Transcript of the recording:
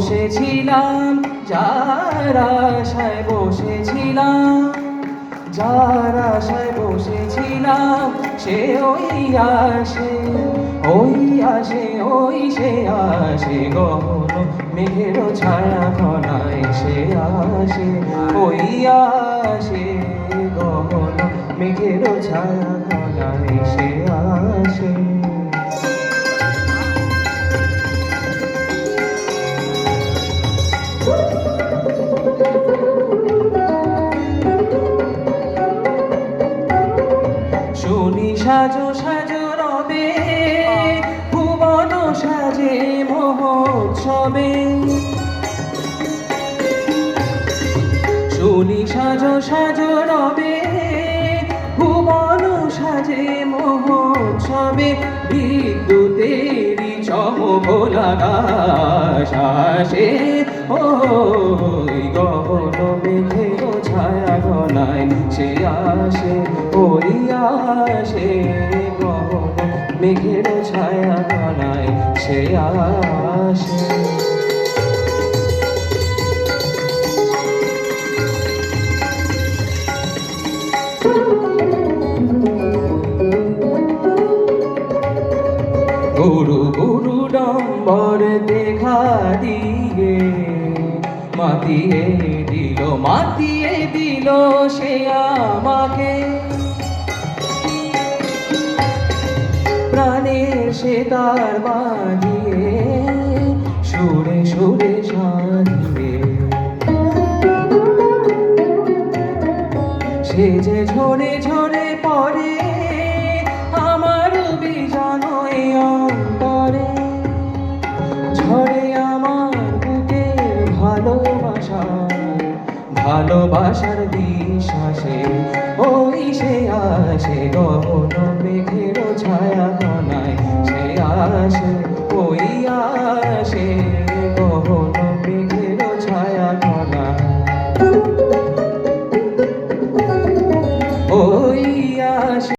বসেছিলাম, যার আশায় বসেছিলাম, যার আশায় বসেছিলাম, সে ওই আসে, ওই আসে, ওই সে আসে গহন মেঘের ছায়া ঘনায় সে আসে, ওই আসে গহন মেঘের ছায়া ঘনায় সে আসে। শুনি সাজো সাজো রবে, ভুবন সাজে মহোৎসবে। শুনি সাজো সাজো রবে, ভুবন সাজে মহোৎসবে। বিদ্যুতেরই চমক আকাশ আসে, ওই গহন মেঘের ছায়া ঘনায় সে আসে, ওই আসে গহন মেঘের ছায়া ঘনায় সে আসে। গুরু গুরু ডম্বর দেখা দিয়ে মাতিয়ে দিল, মাতিয়ে দিল সে আমাকে। প্রাণের সে তার বাঁধিয়ে সুরে সুরে সাধিয়ে, সে যে ঝরে ঝরে পড়ে